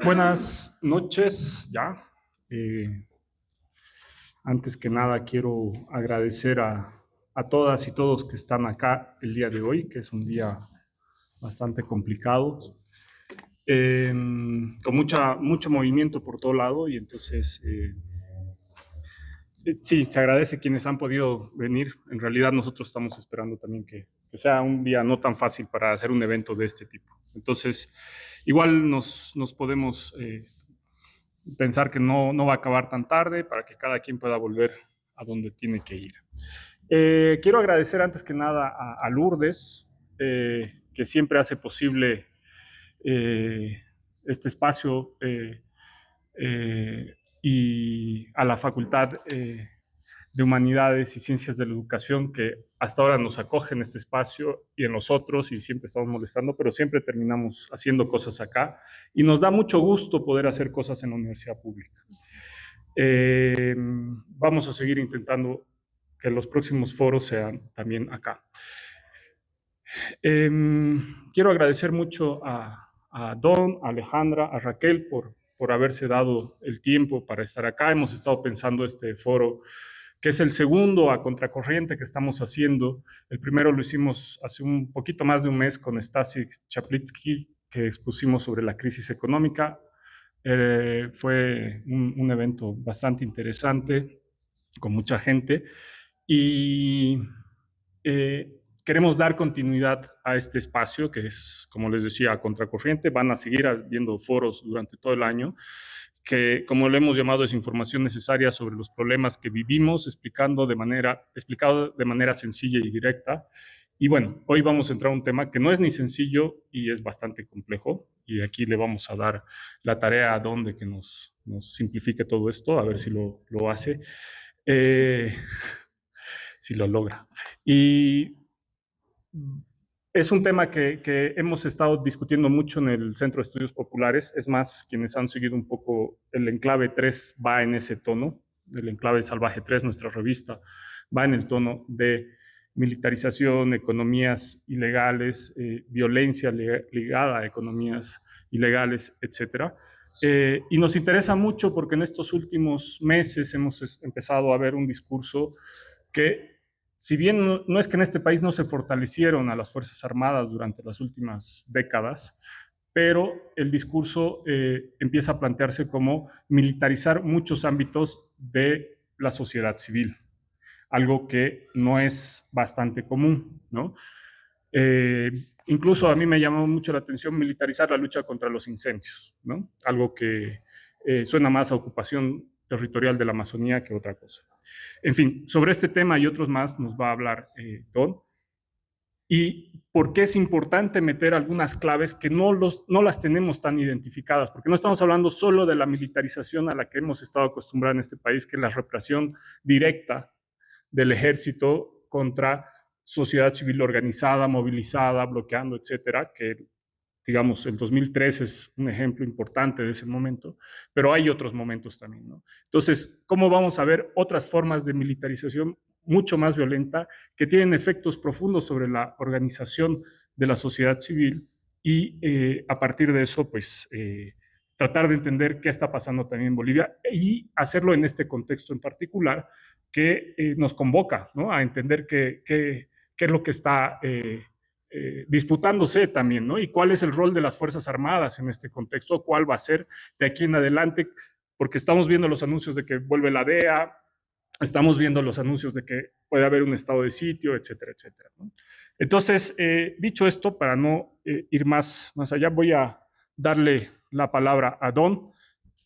Buenas noches, ya. Eh, Antes que nada, quiero agradecer a todas y todos que están acá el día de hoy, que es un día bastante complicado, con mucho movimiento por todo lado, y entonces, sí, se agradece quienes han podido venir. En realidad, nosotros estamos esperando también que sea un día no tan fácil para hacer un evento de este tipo. Entonces, igual nos podemos pensar que no va a acabar tan tarde para que cada quien pueda volver a donde tiene que ir. Quiero agradecer antes que nada a Lourdes, que siempre hace posible este espacio, y a la Facultad de Humanidades y Ciencias de la Educación, que hasta ahora nos acoge en este espacio y en los otros, y siempre estamos molestando, pero siempre terminamos haciendo cosas acá, y nos da mucho gusto poder hacer cosas en la universidad pública. Vamos a seguir intentando que los próximos foros sean también acá. Quiero agradecer mucho a Don, a Alejandra, a Raquel por haberse dado el tiempo para estar acá. Hemos estado pensando este foro, que es el segundo a contracorriente que estamos haciendo. El primero lo hicimos hace un poquito más de un mes con Stasi Chaplitsky, que expusimos sobre la crisis económica. Fue un evento bastante interesante, con mucha gente, y queremos dar continuidad a este espacio, que es, como les decía, a contracorriente. Van a seguir habiendo foros durante todo el año, que, como le hemos llamado, es información necesaria sobre los problemas que vivimos, explicado de manera sencilla y directa. Y bueno, hoy vamos a entrar a un tema que no es ni sencillo y es bastante complejo, y aquí le vamos a dar la tarea a Don de que nos simplifique todo esto, a ver si lo hace, eh, si lo logra. Y es un tema que hemos estado discutiendo mucho en el Centro de Estudios Populares. Es más, quienes han seguido un poco el Enclave 3 va en ese tono. El Enclave Salvaje 3, nuestra revista, va en el tono de militarización, economías ilegales, violencia ligada a economías ilegales, etcétera. Y nos interesa mucho porque en estos últimos meses hemos empezado a ver un discurso que, si bien no es que en este país no se fortalecieron a las Fuerzas Armadas durante las últimas décadas, pero el discurso empieza a plantearse como militarizar muchos ámbitos de la sociedad civil, algo que no es bastante común, ¿no? Eh, Incluso a mí me llamó mucho la atención militarizar la lucha contra los incendios, ¿no? Algo que suena más a ocupación territorial de la Amazonía que otra cosa. En fin, sobre este tema y otros más nos va a hablar Don. Y por qué es importante meter algunas claves que no las tenemos tan identificadas, porque no estamos hablando solo de la militarización a la que hemos estado acostumbrados en este país, que es la represión directa del ejército contra sociedad civil organizada, movilizada, bloqueando, etcétera, que, digamos, el 2003 es un ejemplo importante de ese momento, pero hay otros momentos también, ¿no? Entonces, ¿cómo vamos a ver otras formas de militarización mucho más violenta que tienen efectos profundos sobre la organización de la sociedad civil? Y a partir de eso, pues, tratar de entender qué está pasando también en Bolivia y hacerlo en este contexto en particular que nos convoca, ¿no?, a entender qué es lo que está disputándose también, ¿no? Y cuál es el rol de las Fuerzas Armadas en este contexto, cuál va a ser de aquí en adelante, porque estamos viendo los anuncios de que vuelve la DEA, estamos viendo los anuncios de que puede haber un estado de sitio, etcétera, etcétera, ¿no? Entonces, dicho esto, para no ir más allá, voy a darle la palabra a Don.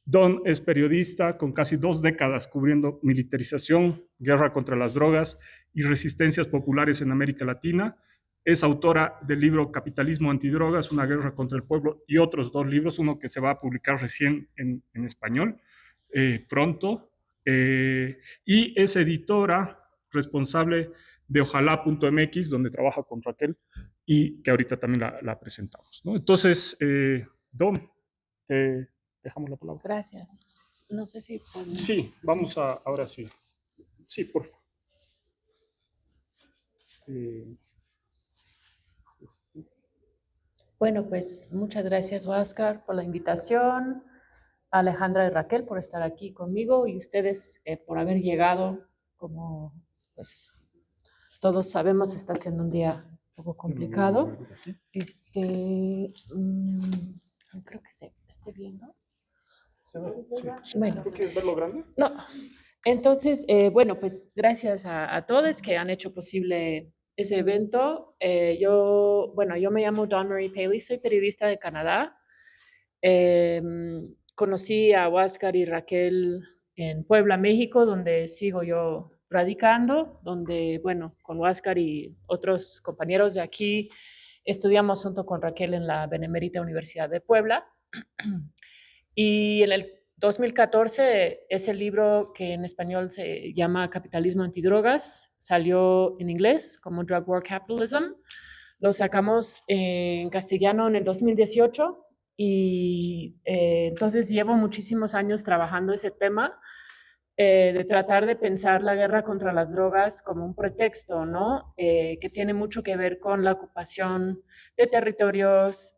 Don es periodista con casi 2 décadas cubriendo militarización, guerra contra las drogas y resistencias populares en América Latina. Es autora del libro Capitalismo Antidrogas, una guerra contra el pueblo, y otros 2 libros, uno que se va a publicar recién en español, pronto. Y es editora responsable de Ojalá.mx, donde trabaja con Raquel y que ahorita también la presentamos, ¿no? Entonces, Don, te dejamos la palabra. Gracias. No sé si podemos... Sí, vamos a, ahora sí. Sí, por favor. Bueno, pues muchas gracias, Oscar, por la invitación, a Alejandra y Raquel por estar aquí conmigo y ustedes por haber llegado. Como pues todos sabemos, está siendo un día un poco complicado. Creo que se esté viendo. ¿Se ve? Sí. Bueno, ¿Tú quieres verlo grande? no. Entonces, bueno, pues gracias a todos que han hecho posible ese evento. Yo me llamo Dawn Marie Paley, soy periodista de Canadá. Conocí a Huáscar y Raquel en Puebla, México, donde sigo yo radicando, donde, bueno, con Huáscar y otros compañeros de aquí estudiamos junto con Raquel en la Benemérita Universidad de Puebla. Y en el 2014, ese libro que en español se llama Capitalismo Antidrogas salió en inglés como Drug War Capitalism. Lo sacamos en castellano en el 2018 y entonces llevo muchísimos años trabajando ese tema de tratar de pensar la guerra contra las drogas como un pretexto, ¿no? Que tiene mucho que ver con la ocupación de territorios,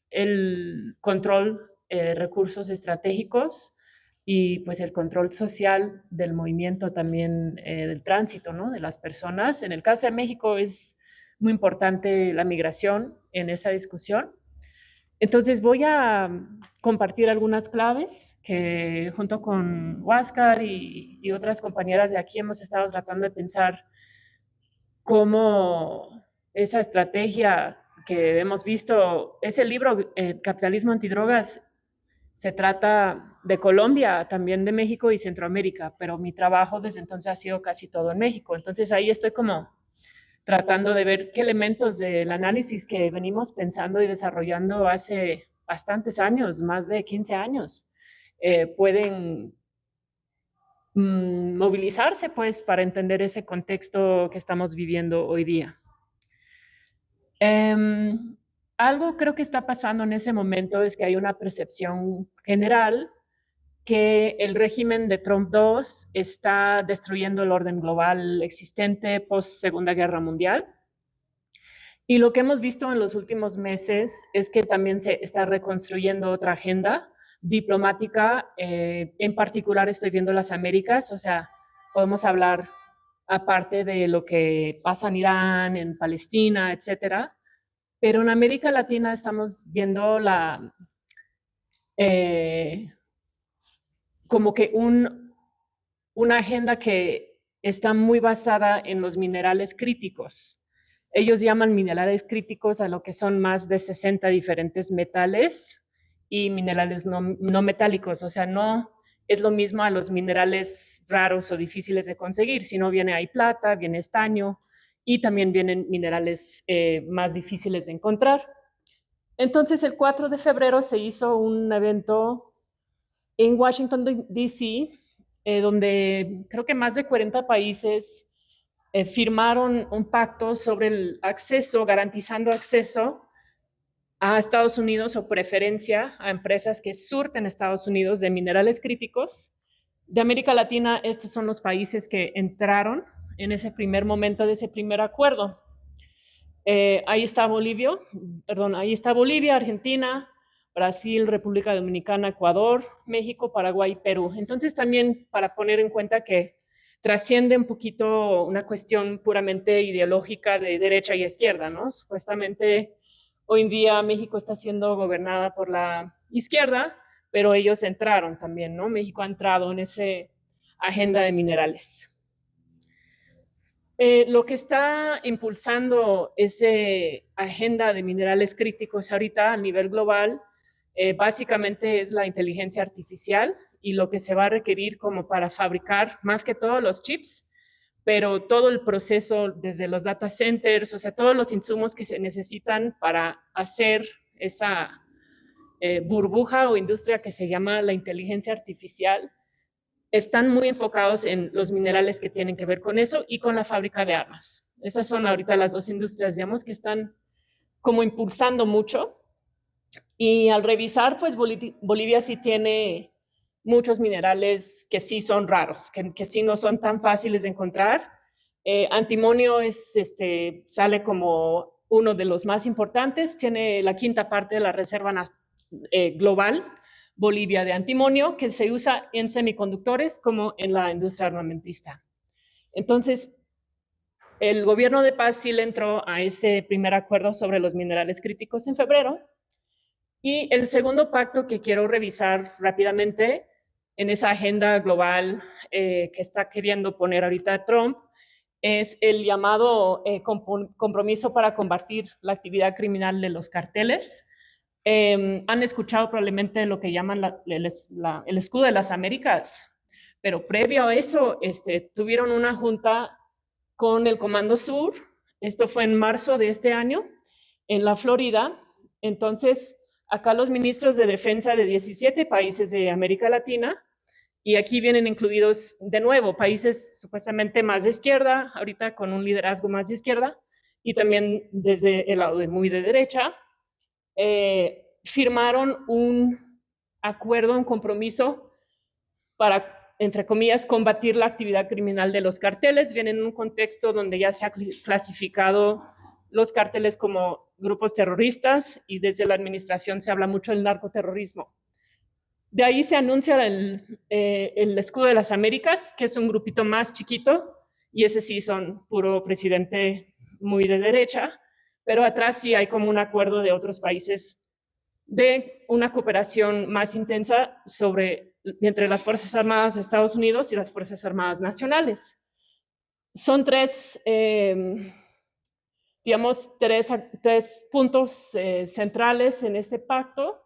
el control de recursos estratégicos y pues el control social del movimiento también del tránsito, ¿no? De las personas. En el caso de México es muy importante la migración en esa discusión. Entonces voy a compartir algunas claves que junto con Huáscar y otras compañeras de aquí hemos estado tratando de pensar cómo esa estrategia que hemos visto, ese libro, Capitalismo Antidrogas, se trata de Colombia, también de México y Centroamérica, pero mi trabajo desde entonces ha sido casi todo en México. Entonces ahí estoy como tratando de ver qué elementos del análisis que venimos pensando y desarrollando hace bastantes años, más de 15 años, pueden movilizarse pues para entender ese contexto que estamos viviendo hoy día. Algo creo que está pasando en ese momento es que hay una percepción general que el régimen de Trump II está destruyendo el orden global existente post Segunda Guerra Mundial. Y lo que hemos visto en los últimos meses es que también se está reconstruyendo otra agenda diplomática. En particular estoy viendo las Américas, o sea, podemos hablar aparte de lo que pasa en Irán, en Palestina, etcétera. Pero en América Latina estamos viendo como que una agenda que está muy basada en los minerales críticos. Ellos llaman minerales críticos a lo que son más de 60 diferentes metales y minerales no metálicos. O sea, no es lo mismo a los minerales raros o difíciles de conseguir, sino viene ahí plata, viene estaño y también vienen minerales más difíciles de encontrar. Entonces, el 4 de febrero se hizo un evento en Washington, D.C., donde creo que más de 40 países firmaron un pacto sobre el acceso, garantizando acceso a Estados Unidos o preferencia a empresas que surten Estados Unidos de minerales críticos. De América Latina, estos son los países que entraron en ese primer momento de ese primer acuerdo. Ahí está Bolivia, Argentina, Brasil, República Dominicana, Ecuador, México, Paraguay, Perú. Entonces también para poner en cuenta que trasciende un poquito una cuestión puramente ideológica de derecha y izquierda, ¿no? Supuestamente hoy en día México está siendo gobernada por la izquierda, pero ellos entraron también, ¿no? México ha entrado en esa agenda de minerales. Lo que está impulsando esa agenda de minerales críticos ahorita a nivel global básicamente es la inteligencia artificial y lo que se va a requerir como para fabricar más que todos los chips, pero todo el proceso desde los data centers, o sea, todos los insumos que se necesitan para hacer esa burbuja o industria que se llama la inteligencia artificial, están muy enfocados en los minerales que tienen que ver con eso y con la fábrica de armas. Esas son ahorita las dos industrias, digamos, que están como impulsando mucho. Y al revisar, pues Bolivia sí tiene muchos minerales que sí son raros, que sí no son tan fáciles de encontrar. Antimonio sale como uno de los más importantes, tiene la quinta parte de la reserva global, Bolivia, de antimonio, que se usa en semiconductores como en la industria armamentista. Entonces, el gobierno de paz sí le entró a ese primer acuerdo sobre los minerales críticos en febrero. Y el segundo pacto que quiero revisar rápidamente en esa agenda global que está queriendo poner ahorita Trump es el llamado compromiso para combatir la actividad criminal de los carteles. Han escuchado probablemente lo que llaman el escudo de las Américas, pero previo a eso tuvieron una junta con el Comando Sur. Esto fue en marzo de este año en la Florida. Entonces, acá los ministros de defensa de 17 países de América Latina, y aquí vienen incluidos de nuevo países supuestamente más de izquierda, ahorita con un liderazgo más de izquierda, y también desde el lado de muy de derecha, firmaron un acuerdo, un compromiso para, entre comillas, combatir la actividad criminal de los carteles. Viene en un contexto donde ya se ha clasificado los cárteles como grupos terroristas y desde la administración se habla mucho del narcoterrorismo. De ahí se anuncia el escudo de las Américas, que es un grupito más chiquito, y ese sí son puro presidente muy de derecha, pero atrás sí hay como un acuerdo de otros países de una cooperación más intensa entre las Fuerzas Armadas de Estados Unidos y las Fuerzas Armadas Nacionales. Son tres puntos centrales en este pacto.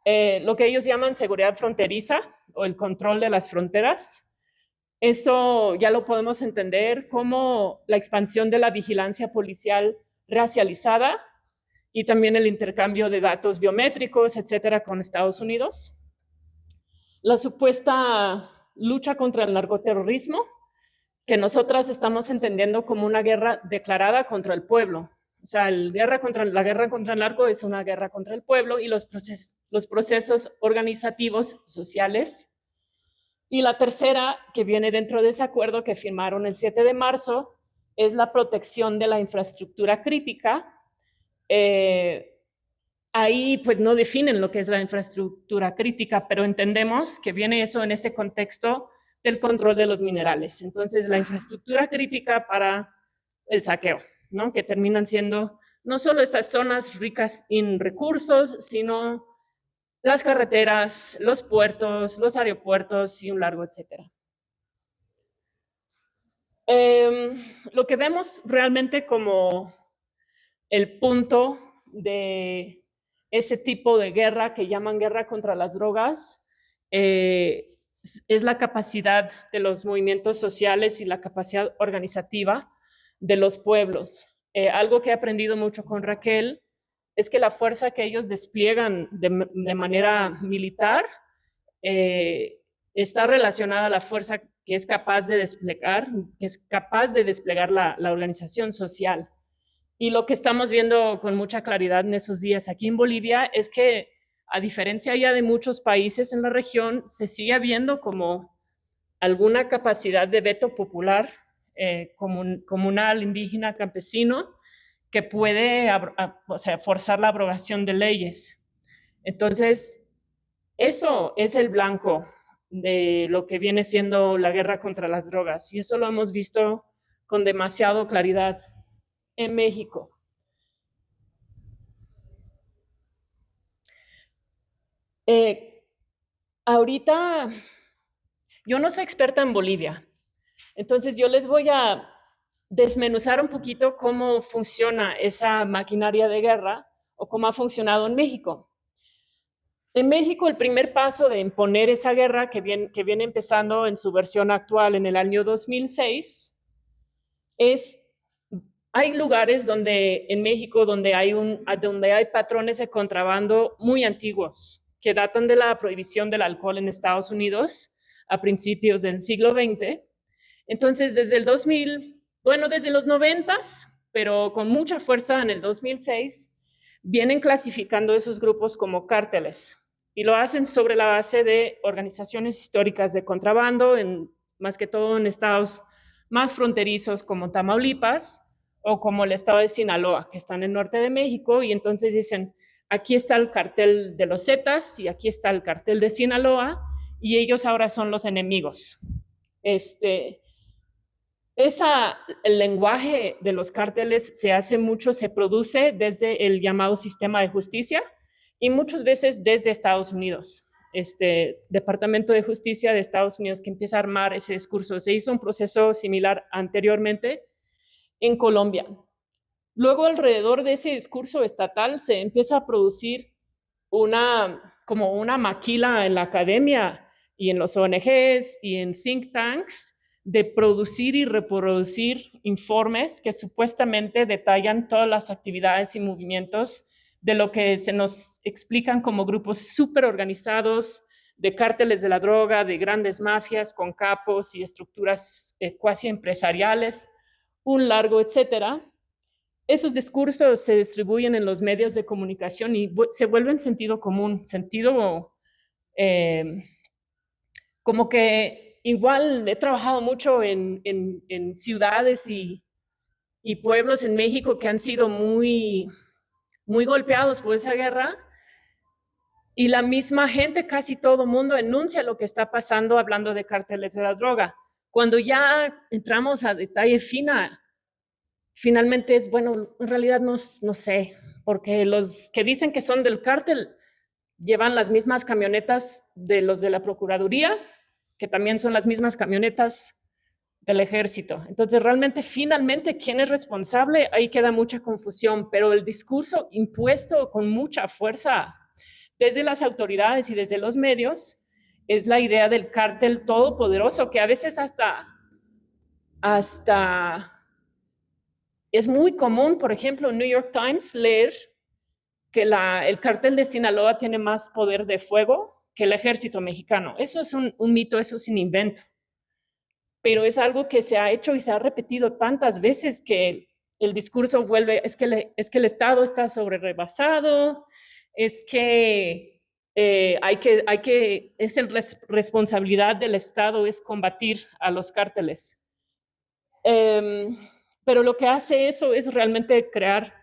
Lo que ellos llaman seguridad fronteriza o el control de las fronteras. Eso ya lo podemos entender como la expansión de la vigilancia policial racializada y también el intercambio de datos biométricos, etcétera, con Estados Unidos. La supuesta lucha contra el narcoterrorismo, que nosotras estamos entendiendo como una guerra declarada contra el pueblo. O sea, la guerra contra el narco es una guerra contra el pueblo y los procesos organizativos sociales. Y la tercera, que viene dentro de ese acuerdo que firmaron el 7 de marzo, es la protección de la infraestructura crítica. Ahí pues no definen lo que es la infraestructura crítica, pero entendemos que viene eso en ese contexto del control de los minerales. Entonces, la infraestructura crítica para el saqueo, ¿no? Que terminan siendo no solo estas zonas ricas en recursos, sino las carreteras, los puertos, los aeropuertos y un largo etcétera. Lo que vemos realmente como el punto de ese tipo de guerra que llaman guerra contra las drogas es la capacidad de los movimientos sociales y la capacidad organizativa de los pueblos. Algo que he aprendido mucho con Raquel es que la fuerza que ellos despliegan de manera militar está relacionada a la fuerza que es capaz de desplegar la organización social. Y lo que estamos viendo con mucha claridad en esos días aquí en Bolivia es que, a diferencia ya de muchos países en la región, se sigue viendo como alguna capacidad de veto popular comunal, indígena, campesino, que puede forzar la abrogación de leyes. Entonces, eso es el blanco de lo que viene siendo la guerra contra las drogas, y eso lo hemos visto con demasiada claridad en México. Ahorita, yo no soy experta en Bolivia, entonces yo les voy a desmenuzar un poquito cómo funciona esa maquinaria de guerra o cómo ha funcionado en México. En México, el primer paso de imponer esa guerra que viene empezando en su versión actual en el año 2006 hay lugares en México donde hay patrones de contrabando muy antiguos que datan de la prohibición del alcohol en Estados Unidos a principios del siglo XX. Entonces, desde los 90s, pero con mucha fuerza en el 2006, vienen clasificando esos grupos como cárteles y lo hacen sobre la base de organizaciones históricas de contrabando, más que todo en estados más fronterizos como Tamaulipas o como el estado de Sinaloa, que está en el norte de México, y entonces dicen, aquí está el cartel de los Zetas y aquí está el cartel de Sinaloa, y ellos ahora son los enemigos. El lenguaje de los cárteles se hace mucho, se produce desde el llamado sistema de justicia y muchas veces desde Estados Unidos. Departamento de Justicia de Estados Unidos que empieza a armar ese discurso. Se hizo un proceso similar anteriormente en Colombia. Luego, alrededor de ese discurso estatal, se empieza a producir como una maquila en la academia y en los ONGs y en think tanks de producir y reproducir informes que supuestamente detallan todas las actividades y movimientos de lo que se nos explican como grupos súper organizados de cárteles de la droga, de grandes mafias con capos y estructuras cuasi empresariales, un largo etcétera. Esos discursos se distribuyen en los medios de comunicación y se vuelven sentido común, sentido como que igual he trabajado mucho en ciudades y pueblos en México que han sido muy golpeados por esa guerra, y la misma gente, casi todo mundo enuncia lo que está pasando hablando de cárteles de la droga. Cuando ya entramos a detalle fina, finalmente es, bueno, en realidad no sé, porque los que dicen que son del cártel llevan las mismas camionetas de los de la Procuraduría, que también son las mismas camionetas del ejército. Entonces, realmente, finalmente, ¿quién es responsable? Ahí queda mucha confusión, pero el discurso impuesto con mucha fuerza desde las autoridades y desde los medios es la idea del cártel todopoderoso, que a veces hasta es muy común, por ejemplo, en New York Times, leer que el cártel de Sinaloa tiene más poder de fuego que el ejército mexicano. Eso es un mito, eso es un invento. Pero es algo que se ha hecho y se ha repetido tantas veces que el discurso vuelve, es que el Estado está sobre rebasado, es que es responsabilidad del Estado es combatir a los cárteles. Pero lo que hace eso es realmente crear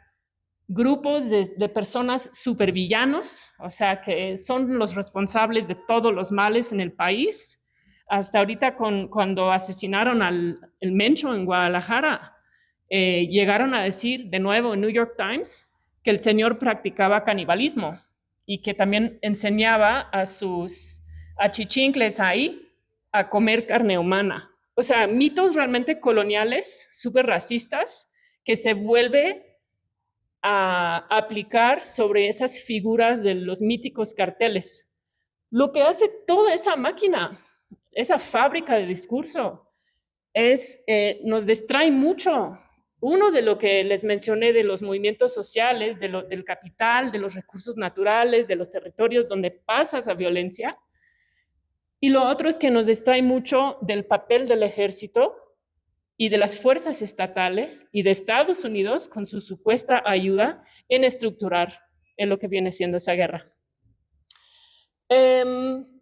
grupos de personas supervillanos, o sea, que son los responsables de todos los males en el país. Hasta ahorita, cuando asesinaron el Mencho en Guadalajara, llegaron a decir de nuevo en New York Times que el señor practicaba canibalismo y que también enseñaba a sus achichincles ahí a comer carne humana. O sea, mitos realmente coloniales, súper racistas, que se vuelve a aplicar sobre esas figuras de los míticos carteles. Lo que hace toda esa máquina, esa fábrica de discurso, nos distrae mucho. Uno de lo que les mencioné de los movimientos sociales, del capital, de los recursos naturales, de los territorios donde pasa esa violencia. Y lo otro es que nos distrae mucho del papel del ejército y de las fuerzas estatales y de Estados Unidos con su supuesta ayuda en estructurar en lo que viene siendo esa guerra.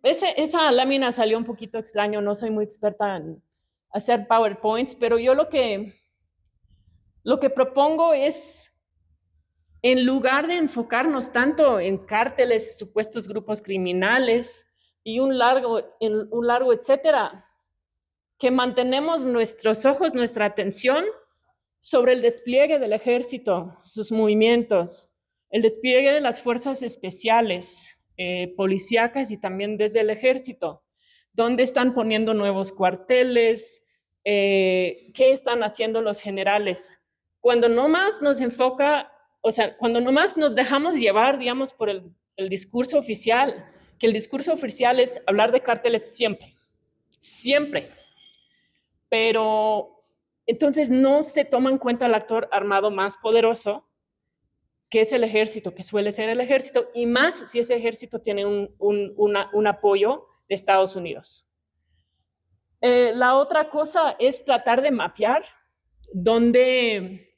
Esa lámina salió un poquito extraño, no soy muy experta en hacer PowerPoints, pero yo lo que propongo es, en lugar de enfocarnos tanto en cárteles, supuestos grupos criminales y un largo etcétera, que mantenemos nuestros ojos, nuestra atención sobre el despliegue del ejército, sus movimientos, el despliegue de las fuerzas especiales, policíacas y también desde el ejército, dónde están poniendo nuevos cuarteles, qué están haciendo los generales. Cuando no más nos enfoca, o sea, cuando no más nos dejamos llevar, digamos, por el discurso oficial, que el discurso oficial es hablar de cárteles siempre, siempre. Pero entonces no se toma en cuenta el actor armado más poderoso, que es el ejército, que suele ser el ejército, y más si ese ejército tiene un apoyo de Estados Unidos. La otra cosa es tratar de mapear dónde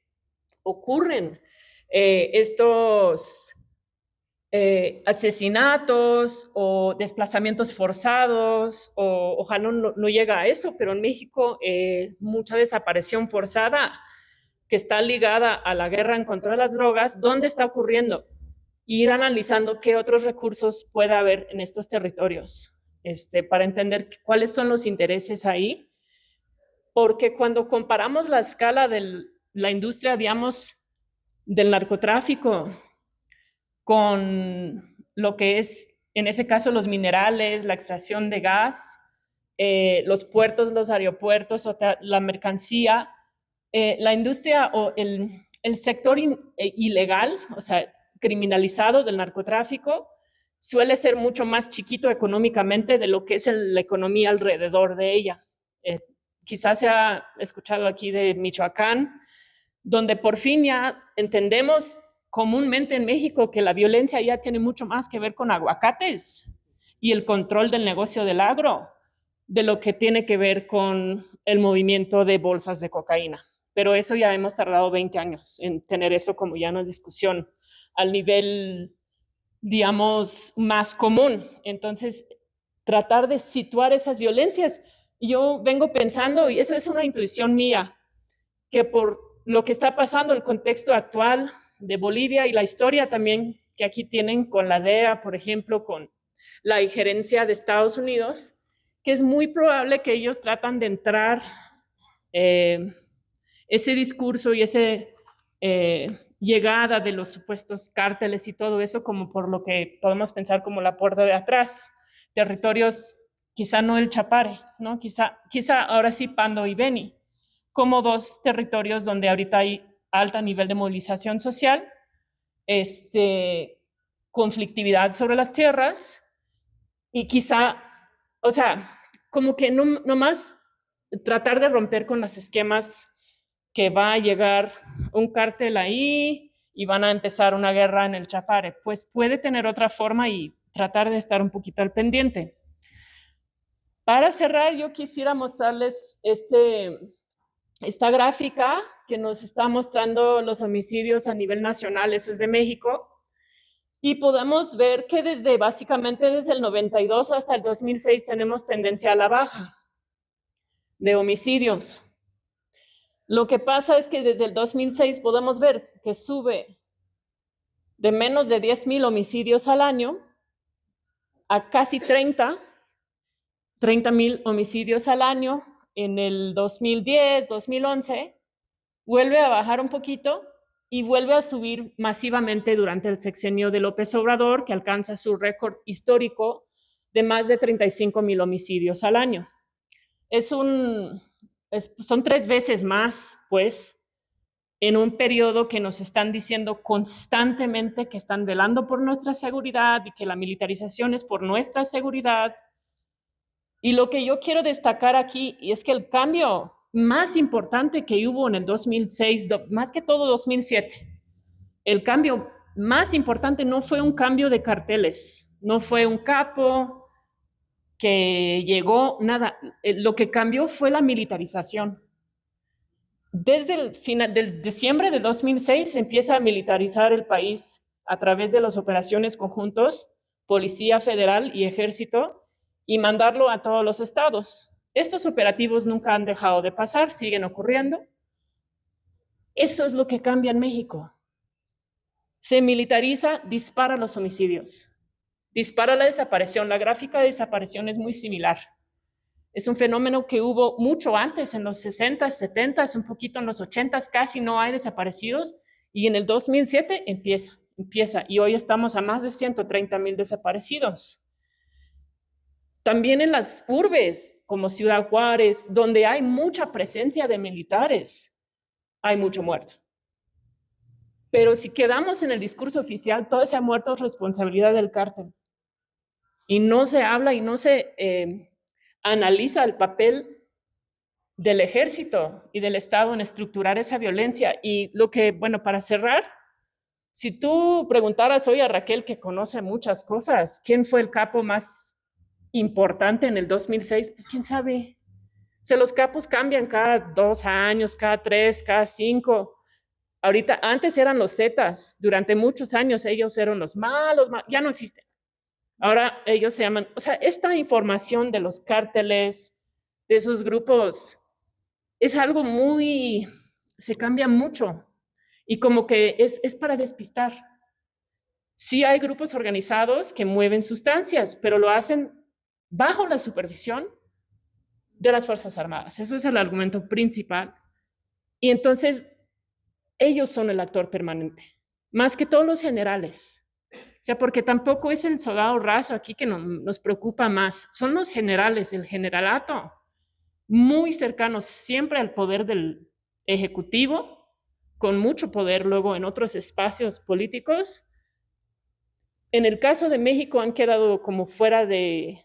ocurren estos asesinatos o desplazamientos forzados, o ojalá no llega a eso, pero en México mucha desaparición forzada que está ligada a la guerra en contra de las drogas, ¿dónde está ocurriendo? Y ir analizando qué otros recursos puede haber en estos territorios, para entender cuáles son los intereses ahí, porque cuando comparamos la escala de la industria, digamos, del narcotráfico con lo que es, en ese caso, los minerales, la extracción de gas, los puertos, los aeropuertos, la mercancía, la industria o el sector ilegal, o sea, criminalizado del narcotráfico, suele ser mucho más chiquito económicamente de lo que es la economía alrededor de ella. Quizás se ha escuchado aquí de Michoacán, donde por fin ya entendemos comúnmente en México que la violencia ya tiene mucho más que ver con aguacates y el control del negocio del agro, de lo que tiene que ver con el movimiento de bolsas de cocaína. Pero eso ya hemos tardado 20 años en tener eso como ya una discusión al nivel, digamos, más común. Entonces, tratar de situar esas violencias. Yo vengo pensando, y eso es una intuición mía, que por lo que está pasando, el contexto actual de Bolivia y la historia también que aquí tienen con la DEA, por ejemplo, con la injerencia de Estados Unidos, que es muy probable que ellos tratan de entrar ese discurso y esa llegada de los supuestos cárteles y todo eso como por lo que podemos pensar como la puerta de atrás, territorios, quizá no el Chapare, ¿no? Quizá ahora sí Pando y Beni, como dos territorios donde ahorita hay alto nivel de movilización social, conflictividad sobre las tierras y quizá, o sea, como que no más tratar de romper con los esquemas que va a llegar un cártel ahí y van a empezar una guerra en el Chapare. Pues puede tener otra forma y tratar de estar un poquito al pendiente. Para cerrar, yo quisiera mostrarles esta gráfica que nos está mostrando los homicidios a nivel nacional, eso es de México, y podemos ver que básicamente desde el 92 hasta el 2006 tenemos tendencia a la baja de homicidios. Lo que pasa es que desde el 2006 podemos ver que sube de menos de 10,000 homicidios al año a casi 30,000 homicidios al año en el 2010, 2011, vuelve a bajar un poquito y vuelve a subir masivamente durante el sexenio de López Obrador, que alcanza su récord histórico de más de 35,000 homicidios al año. Son 3 veces más, pues, en un periodo que nos están diciendo constantemente que están velando por nuestra seguridad y que la militarización es por nuestra seguridad. Y lo que yo quiero destacar aquí es que el cambio más importante que hubo en el 2006, más que todo 2007, el cambio más importante no fue un cambio de carteles, no fue un capo que llegó, nada. Lo que cambió fue la militarización. Desde el final del diciembre de 2006 se empieza a militarizar el país a través de las operaciones conjuntos, Policía Federal y Ejército, y mandarlo a todos los estados. Estos operativos nunca han dejado de pasar, siguen ocurriendo. Eso es lo que cambia en México. Se militariza, dispara los homicidios, dispara la desaparición. La gráfica de desaparición es muy similar. Es un fenómeno que hubo mucho antes, en los 60s, 70s, un poquito en los 80s, casi no hay desaparecidos, y en el 2007 empieza, y hoy estamos a más de 130,000 desaparecidos. También en las urbes, como Ciudad Juárez, donde hay mucha presencia de militares, hay mucho muerto. Pero si quedamos en el discurso oficial, todo ese muerto es responsabilidad del cártel. Y no se habla y no se analiza el papel del ejército y del Estado en estructurar esa violencia. Y bueno, para cerrar, si tú preguntaras hoy a Raquel, que conoce muchas cosas, ¿quién fue el capo más importante en el 2006? Pues quién sabe. Los capos cambian cada 2 años, cada 3, cada 5. Ahorita, antes eran los Zetas, durante muchos años ellos eran los malos, ya no existen. Ahora ellos se llaman, o sea, esta información de los cárteles, de esos grupos, es algo muy se cambia mucho y como que es para despistar. Sí hay grupos organizados que mueven sustancias, pero lo hacen bajo la supervisión de las Fuerzas Armadas. Eso es el argumento principal. Y entonces ellos son el actor permanente, más que todos los generales. O sea, porque tampoco es el soldado raso aquí que nos preocupa más, son los generales, el generalato, muy cercanos siempre al poder del ejecutivo, con mucho poder luego en otros espacios políticos. En el caso de México han quedado como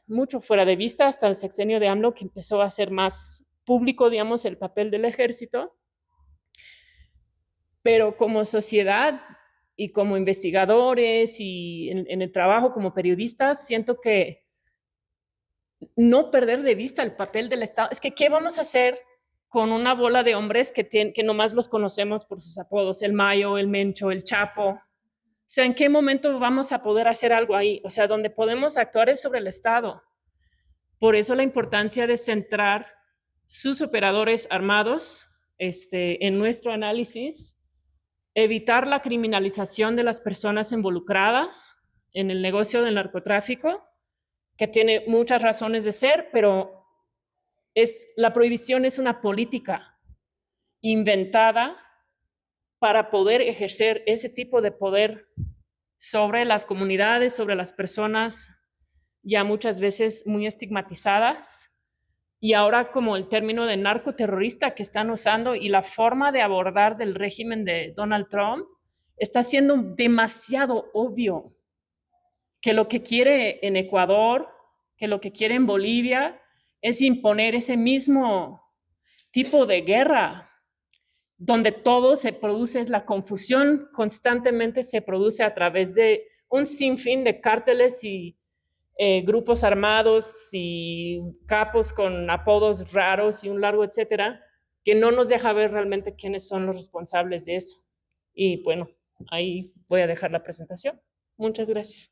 mucho fuera de vista hasta el sexenio de AMLO, que empezó a ser más público, digamos, el papel del ejército. Pero como sociedad y como investigadores y en el trabajo como periodistas, siento que no perder de vista el papel del Estado. Es que, ¿qué vamos a hacer con una bola de hombres que nomás los conocemos por sus apodos? El Mayo, el Mencho, el Chapo. O sea, ¿en qué momento vamos a poder hacer algo ahí? O sea, donde podemos actuar es sobre el Estado. Por eso la importancia de centrar sus operadores armados en nuestro análisis, evitar la criminalización de las personas involucradas en el negocio del narcotráfico, que tiene muchas razones de ser, pero la prohibición es una política inventada para poder ejercer ese tipo de poder sobre las comunidades, sobre las personas ya muchas veces muy estigmatizadas. Y ahora como el término de narcoterrorista que están usando y la forma de abordar del régimen de Donald Trump está siendo demasiado obvio que lo que quiere en Ecuador, que lo que quiere en Bolivia es imponer ese mismo tipo de guerra donde todo se produce, es la confusión constantemente se produce a través de un sinfín de cárteles y grupos armados y capos con apodos raros y un largo etcétera, que no nos deja ver realmente quiénes son los responsables de eso. Y bueno, ahí voy a dejar la presentación. Muchas gracias.